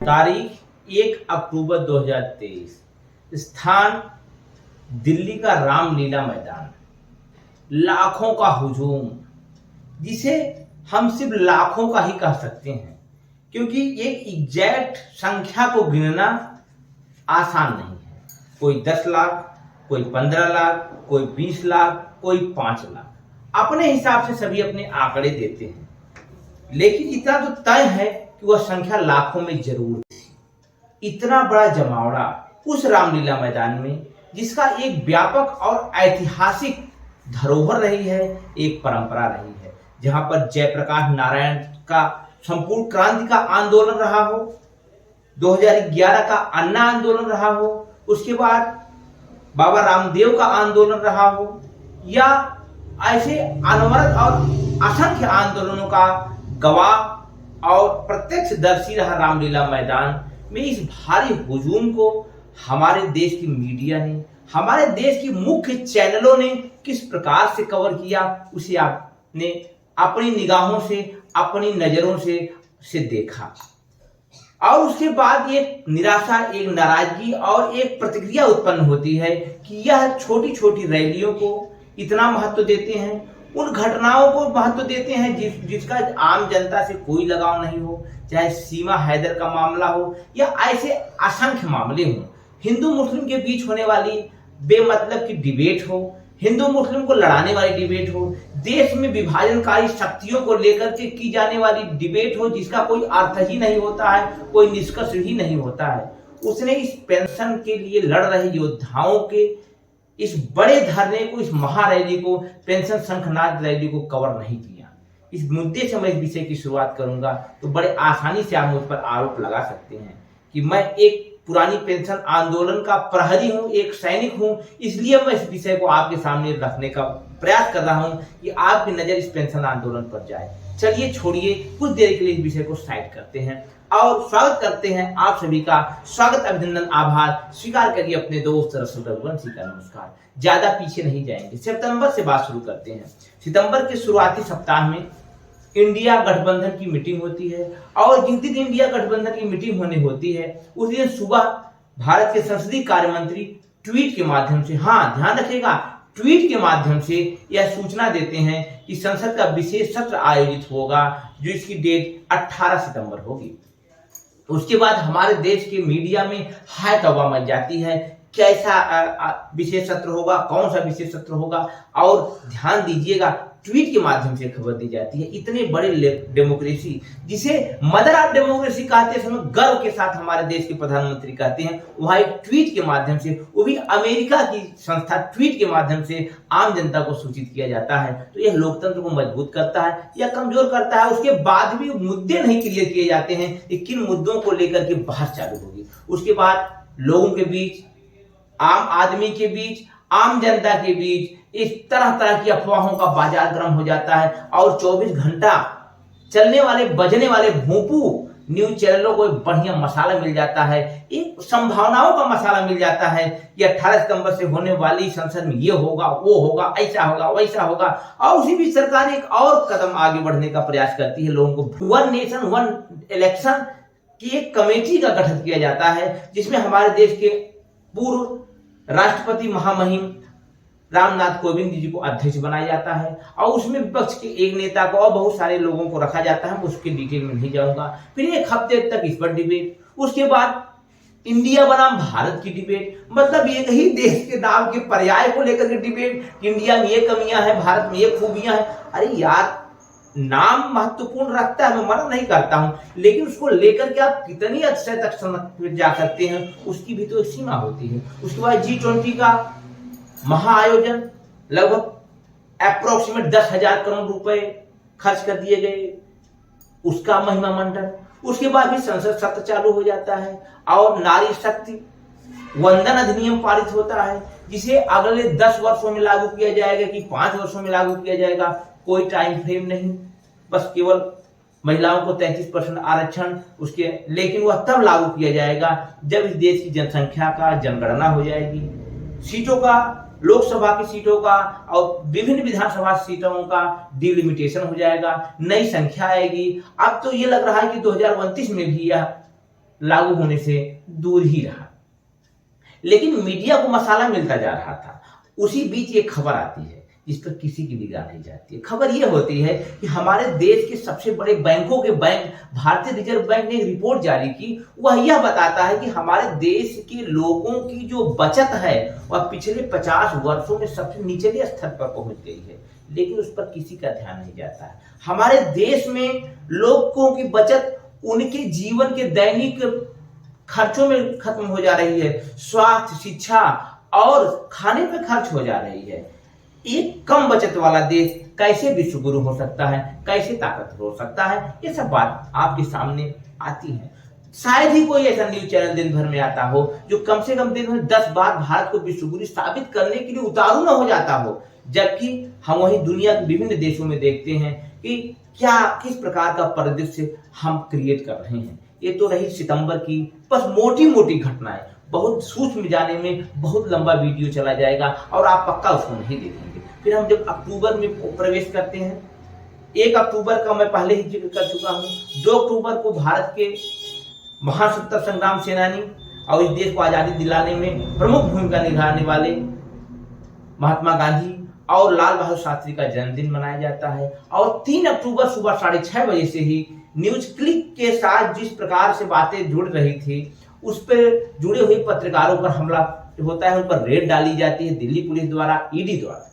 तारीख 1 अक्टूबर 2023, स्थान दिल्ली का रामलीला मैदान, लाखों का हुजूम, जिसे हम सिर्फ लाखों का ही कह सकते हैं, क्योंकि एक एग्जैक्ट संख्या को गिनना आसान नहीं है। कोई 10 लाख, कोई 15 लाख, कोई 20 लाख, कोई 5 लाख, अपने हिसाब से सभी अपने आंकड़े देते हैं, लेकिन इतना तो तय है कि वह संख्या लाखों में जरूर थी। इतना बड़ा जमावड़ा उस रामलीला मैदान में, जिसका एक व्यापक और ऐतिहासिक धरोहर रही है, एक परंपरा रही है, जहां पर जयप्रकाश नारायण का संपूर्ण क्रांति का आंदोलन रहा हो, 2011 का अन्ना आंदोलन रहा हो, उसके बाद बाबा रामदेव का आंदोलन रहा हो, या ऐसे अनवरत और असंख्य आंदोलनों का गवाह और प्रत्यक्षदर्शी रहा रामलीला मैदान में। इस भारी हुजूम को हमारे देश की मीडिया ने, हमारे देश की मुख्य चैनलों ने किस प्रकार से कवर किया, उसे आपने अपनी निगाहों से, अपनी नजरों से देखा। और उसके बाद एक निराशा, एक नाराजगी और एक प्रतिक्रिया उत्पन्न होती है कि यह छोटी छोटी रैलियों को इतना महत्व देते हैं, उन घटनाओं को महत्व देते हैं जिसका आम जनता से कोई लगाव नहीं हो, चाहे सीमा हैदर का मामला हो या ऐसे असंख्य मामले हों, हिंदू मुस्लिम के बीच होने वाली बेमतलब की डिबेट हो, हिंदू मुस्लिम को लड़ाने वाली डिबेट हो, देश में विभाजनकारी शक्तियों को लेकर के की जाने वाली डिबेट हो, जिसका कोई अर्थ ही नहीं होता है, कोई निष्कर्ष ही नहीं होता है। उसने इस पेंशन के लिए लड़ रहे योद्धाओं के इस बड़े धरने को, इस महारैली को, पेंशन शंखनाद रैली को कवर नहीं किया। इस मुद्दे से मैं इस विषय की शुरुआत करूंगा तो बड़े आसानी से आप मुझ पर आरोप लगा सकते हैं कि मैं एक पुरानी पेंशन आंदोलन का प्रहरी हूं, एक सैनिक हूं, इसलिए मैं इस विषय को आपके सामने रखने का प्रयास कर रहा हूं कि आपकी नजर इस पेंशन आंदोलन पर जाए। चलिए छोड़िए, कुछ देर के लिए इस विषय को साइड करते हैं और स्वागत करते हैं आप सभी का। स्वागत, अभिनंदन, आभार स्वीकार करिए अपने दोस्त रसूल रघुवंशी का। नमस्कार। ज्यादा पीछे नहीं जाएंगे, सितंबर से बात शुरू करते हैं। सितंबर के शुरुआती सप्ताह में इंडिया गठबंधन की मीटिंग होती है, और जिस दिन इंडिया गठबंधन की मीटिंग होने होती है उस दिन सुबह भारत के संसदीय कार्य मंत्री ट्वीट के माध्यम से, हाँ ध्यान रखिएगा, ट्वीट के माध्यम से यह सूचना देते हैं कि संसद का विशेष सत्र आयोजित होगा, जो इसकी डेट 18 सितंबर होगी। उसके बाद हमारे देश के मीडिया में हाय तौबा मच जाती है, कैसा विशेष सत्र होगा, कौन सा विशेष सत्र होगा, और ध्यान दीजिएगा ट्वीट के माध्यम से खबर दी जाती है। इतने बड़े डेमोक्रेसी, जिसे मदर ऑफ डेमोक्रेसी कहते समय गर्व के साथ हमारे देश के प्रधानमंत्री कहते हैं, वहां एक ट्वीट के माध्यम से, वो भी अमेरिका की संस्था ट्वीट के माध्यम से आम जनता को सूचित किया जाता है। तो यह लोकतंत्र को मजबूत करता है या कमजोर करता है? उसके बाद भी मुद्दे नहीं क्लियर किए जाते हैं कि किन मुद्दों को लेकर के बहस चालू होगी। उसके बाद लोगों के बीच, आम आदमी के बीच, आम जनता के बीच इस तरह तरह की अफवाहों का बाजार गर्म हो जाता है, और 24 घंटा चलने वाले, बजने वाले भोंपू न्यूज चैनलों को एक बढ़िया मसाला मिल जाता है, एक संभावनाओं का मसाला मिल जाता है कि 18 सितंबर से होने वाली संसद में ये होगा, वो होगा, ऐसा होगा, वैसा होगा। और उसी बीच सरकार एक और कदम आगे बढ़ने का प्रयास करती है, लोगों को वन नेशन वन इलेक्शन की एक कमेटी का गठन किया जाता है, जिसमें हमारे देश के पूर्व राष्ट्रपति महामहिम रामनाथ कोविंद जी को अध्यक्ष बनाया जाता है, और उसमें विपक्ष के एक नेता को और बहुत सारे लोगों को रखा जाता है। उसके डिटेल में नहीं जाऊंगा। फिर एक हफ्ते तक इस पर डिबेट, उसके बाद इंडिया बनाम भारत की डिबेट, मतलब एक ही देश के नाम के पर्याय को लेकर के डिबेट, इंडिया में ये कमियां हैं, भारत में ये खूबियां हैं। अरे यार, नाम महत्वपूर्ण रखता है, मैं मना नहीं करता हूं, लेकिन उसको लेकर के आप कितनी अच्छे तक जा सकते हैं, उसकी भी तो एक सीमा होती है। उसके बाद G20 का महाआयोजन, लगभग अप्रोक्सीमेट 10,000 करोड़ रुपए खर्च कर दिए गए, उसका महिमा मंडन। उसके बाद भी संसद सत्र चालू हो जाता है, और नारी शक्ति वंदन अधिनियम पारित होता है, जिसे अगले 10 वर्षों में लागू किया जाएगा कि 5 वर्षों में लागू किया जाएगा, कोई टाइम फ्रेम नहीं, बस केवल महिलाओं को 33% आरक्षण उसके, लेकिन वह तब लागू किया जाएगा जब इस देश की जनसंख्या का जनगणना हो जाएगी, सीटों का, लोकसभा की सीटों का और विभिन्न विधानसभा सीटों का डिलिमिटेशन हो जाएगा, नई संख्या आएगी। अब तो ये लग रहा है कि 2029 में भी यह लागू होने से दूर ही रहा, लेकिन मीडिया को मसाला मिलता जा रहा था। उसी बीच एक खबर आती है जिस पर किसी की निगाह नहीं जाती है। खबर यह होती है कि हमारे देश के सबसे बड़े बैंकों के बैंक भारतीय रिजर्व बैंक ने एक रिपोर्ट जारी की। वह यह बताता है कि हमारे देश के लोगों की जो बचत है वह पिछले 50 वर्षों में सबसे निचले स्तर पर पहुंच गई है, लेकिन उस पर किसी का ध्यान नहीं जाता है। हमारे देश में लोगों की बचत उनके जीवन के दैनिक खर्चों में खत्म हो जा रही है, स्वास्थ्य, शिक्षा और खाने पे खर्च हो जा रही है। एक कम बचत वाला देश कैसे विश्व गुरु हो सकता है, कैसे ताकतवर हो सकता है, ये सब बात आपके सामने आती है। शायद ही कोई ऐसा न्यूज चैनल दिन भर में आता हो जो कम से कम दिन में 10 बार भारत को विश्व गुरु साबित करने के लिए उतारू न हो जाता हो, जबकि हम वही दुनिया के विभिन्न देशों में देखते हैं कि क्या किस प्रकार का परिदृश्य हम क्रिएट कर रहे हैं। ये तो रही सितंबर की बस मोटी मोटी घटनाएं, बहुत सूक्ष्म जाने में बहुत लंबा वीडियो चला जाएगा और आप पक्का उसको नहीं देखेंगे। फिर हम जब अक्टूबर में प्रवेश करते हैं, 1 अक्टूबर का मैं पहले ही जिक्र कर चुका हूं। 2 अक्टूबर को भारत के महान स्वतंत्रता संग्राम सेनानी और इस देश को आजादी दिलाने में प्रमुख भूमिका निभाने वाले महात्मा गांधी और लाल बहादुर शास्त्री का जन्मदिन मनाया जाता है। और 3 अक्टूबर सुबह 6:30 बजे से ही न्यूज क्लिक के साथ जिस प्रकार से बातें जुड़ रही थी, उस पर जुड़े हुए पत्रकारों पर हमला होता है, उन पर रेड डाली जाती है दिल्ली पुलिस द्वारा, ईडी द्वारा।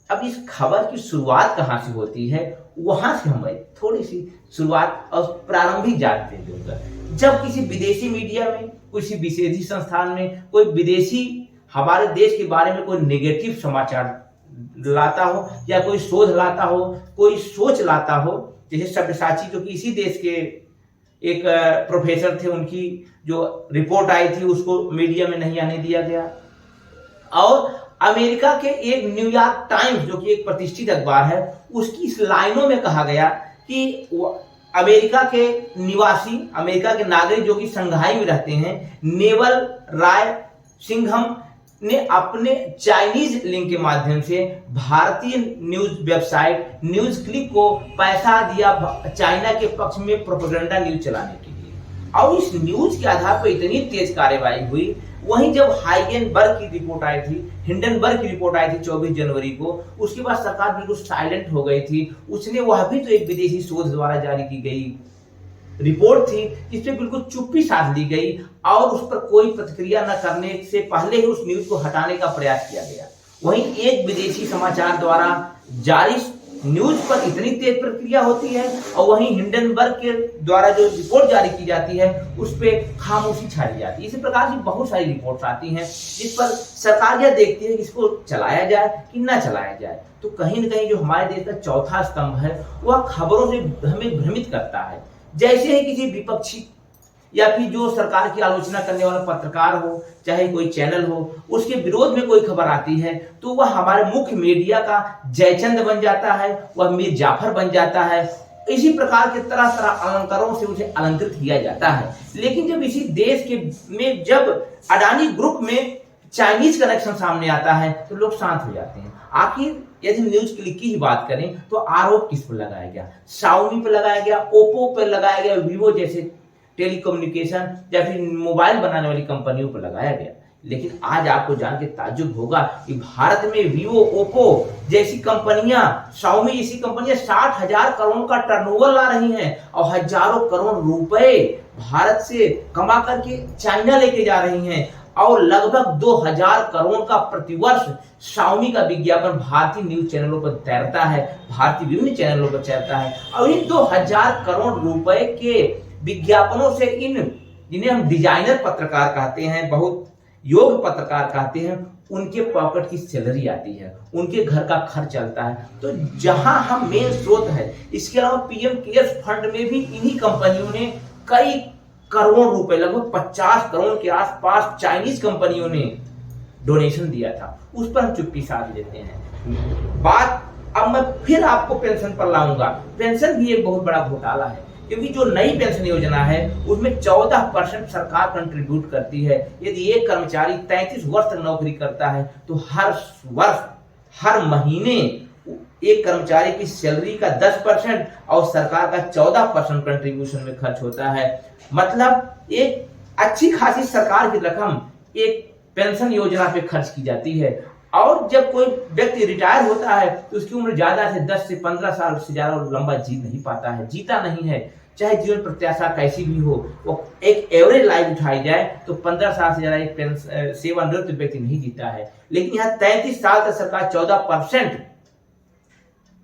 अब इस खबर की शुरुआत कहां से होती है, वहां से हम थोड़ी सी शुरुआत और प्रारंभिक जानते हैं। जब किसी विदेशी मीडिया में, किसी विदेशी संस्थान में कोई विदेशी हमारे देश के बारे में कोई नेगेटिव समाचार लाता हो या कोई शोध लाता हो, कोई सोच लाता हो, जैसे सब्यसाची जो कि इसी देश के एक प्रोफेसर थे, उनकी जो रिपोर्ट आई थी उसको मीडिया में नहीं आने दिया गया। और अमेरिका के एक न्यूयॉर्क टाइम्स जो कि एक प्रतिष्ठित अखबार है, उसकी इस लाइनों में कहा गया कि अमेरिका के निवासी, अमेरिका के नागरिक जो कि संघाई में रहते हैं, नेवल राय सिंघम ने अपने चाइनीज लिंक के माध्यम से भारतीय न्यूज वेबसाइट न्यूज क्लिक को पैसा दिया चाइना के पक्ष में प्रोपेगेंडा न्यूज चलाने के लिए। और इस न्यूज के आधार पर इतनी तेज कार्रवाई हुई। वहीं जब हाइगेनबर्ग की रिपोर्ट आई थी, हिंडनबर्ग की रिपोर्ट आई थी 24 जनवरी को, उसके बाद सरकार बिल्कुल साइलेंट हो गई थी। उसने वह भी तो एक विदेशी शोध द्वारा जारी की गई रिपोर्ट थी जिसपे बिल्कुल चुप्पी साध ली गई और उस पर कोई प्रतिक्रिया न करने से पहले ही उस न्यूज को हटाने का प्रयास किया गया। वहीं एक विदेशी समाचार द्वारा जारी न्यूज पर इतनी तेज प्रतिक्रिया होती है और वहीं हिंडनबर्ग के द्वारा जो रिपोर्ट जारी की जाती है उस पर खामोशी छाई जाती है। इसी प्रकार की बहुत सारी रिपोर्ट्स आती हैं जिस पर सरकार यह देखती है कि इसको चलाया जाए कि ना चलाया जाए। तो कहीं न कहीं जो हमारे देश का चौथा स्तंभ है वह खबरों से हमें भ्रमित करता है। जैसे ही किसी विपक्षी या फिर जो सरकार की आलोचना करने वाला पत्रकार हो, चाहे कोई चैनल हो, उसके विरोध में कोई खबर आती है तो वह हमारे मुख्य मीडिया का जयचंद बन जाता है, वह मीर जाफर बन जाता है। इसी प्रकार के तरह तरह अलंकारों से उसे अलंकृत किया जाता है। लेकिन जब इसी देश के में जब अडानी ग्रुप में चाइनीज कनेक्शन सामने आता है तो लोग शांत हो जाते हैं। आखिर यदि न्यूज क्लिक की ही बात करें तो आरोप किस पर लगाया गया? शाओमी पर लगाया गया, ओप्पो पर लगाया गया, वीवो जैसे टेलीकम्युनिकेशन या फिर मोबाइल बनाने वाली कंपनियों पर लगाया गया। लेकिन आज आपको जान के ताज्जुब होगा कि भारत में वीवो, ओप्पो जैसी कंपनियां, शाओमी जैसी कंपनियां 60,000 करोड़ का टर्नओवर ला रही हैं और हजारों करोड़ रुपए भारत से कमा करके चाइना लेके जा रही हैं। और लगभग 2000 करोड़ का प्रतिवर्ष शाओमी का विज्ञापन भारतीय न्यूज चैनलों पर तैरता है, भारतीय विभिन्न चैनलों पर चलता है। और इन 2000 करोड़ रुपए के विज्ञापनों से इन जिन्हें हम डिजाइनर पत्रकार कहते हैं, बहुत योग्य पत्रकार कहते हैं, उनके पॉकेट की सैलरी आती है, उनके घर का खर्च चलता है। तो जहां हम मेन स्रोत है, इसके अलावा पीएम केयर्स फंड में भी इन्हीं कंपनियों ने कई करोड़ रुपए, लगभग 50 करोड़ के आसपास चाइनीज कंपनियों ने डोनेशन दिया था। उस पर हम चुप्पी साध लेते हैं। बात अब मैं फिर आपको पेंशन पर लाऊंगा। पेंशन भी एक बहुत बड़ा घोटाला है, क्योंकि जो नई पेंशन योजना है उसमें 14% सरकार कंट्रीब्यूट करती है। यदि एक कर्मचारी 33 वर्ष तक नौकरी करता है तो हर वर्ष, हर महीने एक कर्मचारी की सैलरी का 10% और सरकार का 14% कंट्रीब्यूशन में खर्च होता है। मतलब एक अच्छी खासी सरकार की रकम एक पेंशन योजना पे खर्च की जाती है। और जब कोई व्यक्ति रिटायर होता है तो उसकी उम्र ज्यादा से 10 से 15 साल से ज्यादा लंबा जी नहीं पाता है, जीता नहीं है। चाहे जीवन प्रत्याशा कैसी भी हो, वो एक एवरेज लाइफ उठाई जाए तो 15 साल से ज्यादा एक सेवानिवृत्त व्यक्ति नहीं जीता है। लेकिन यहाँ 33 साल तक सरकार 14%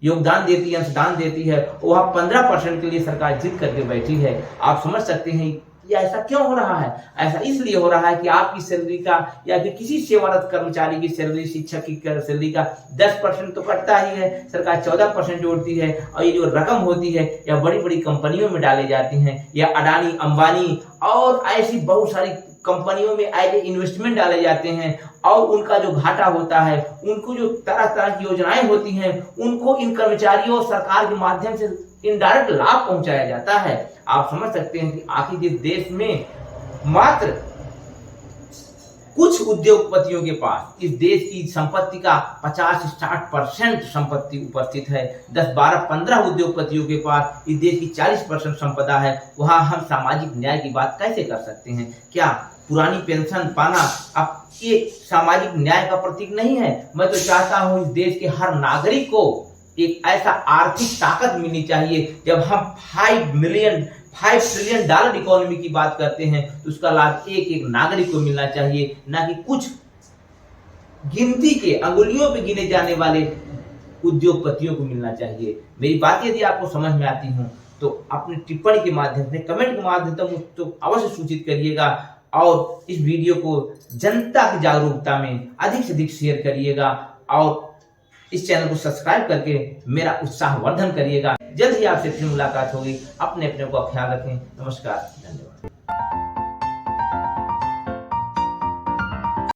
योगदान देती है, अंशदान देती है, वहां 15% के लिए सरकार जिद करके बैठी है। आप समझ सकते हैं ये ऐसा क्यों हो रहा है। ऐसा इसलिए हो रहा है कि आपकी सैलरी का या फिर किसी सेवारत कर्मचारी की सैलरी, शिक्षक की सैलरी का 10% तो कटता ही है, सरकार 14% जोड़ती है। और ये जो रकम होती है या बड़ी बड़ी कंपनियों में डाले जाती हैं, या अडानी, अंबानी और ऐसी बहुत सारी कंपनियों में एज ए इन्वेस्टमेंट डाले जाते हैं। और उनका जो घाटा होता है, उनको जो तरह तरह की योजनाएं होती हैं, उनको इन कर्मचारियों और सरकार के माध्यम से इनडायरेक्ट लाभ पहुंचाया जाता है। आप समझ सकते हैं कि आखिर जिस देश में मात्र कुछ उद्योगपतियों के पास इस देश की संपत्ति का 50-60% संपत्ति उपस्थित है, 10, 12, 15 उद्योगपतियों के पास इस देश की 40% संपदा है, वहां हम सामाजिक न्याय की बात कैसे कर सकते हैं। क्या पुरानी पेंशन पाना अब ये सामाजिक न्याय का प्रतीक नहीं है। मैं तो चाहता हूं इस देश के हर नागरिक को एक ऐसा आर्थिक ताकत मिलनी चाहिए। जब हम 5 ट्रिलियन डॉलर इकोनॉमी की बात करते हैं तो उसका लाभ एक एक नागरिक को मिलना चाहिए, ना कि कुछ गिनती के अंगुलियों पे गिने जाने वाले उद्योगपतियों को मिलना चाहिए। मेरी बात यदि आपको समझ में आती हो तो अपनी टिप्पणी के माध्यम से, कमेंट के माध्यम से मुझको अवश्य सूचित करिएगा। और इस वीडियो को जनता की जागरूकता में अधिक से अधिक शेयर करिएगा और इस चैनल को सब्सक्राइब करके मेरा उत्साह वर्धन करिएगा। जल्द ही आपसे फिर मुलाकात होगी। अपने को ख्याल रखें। नमस्कार, धन्यवाद।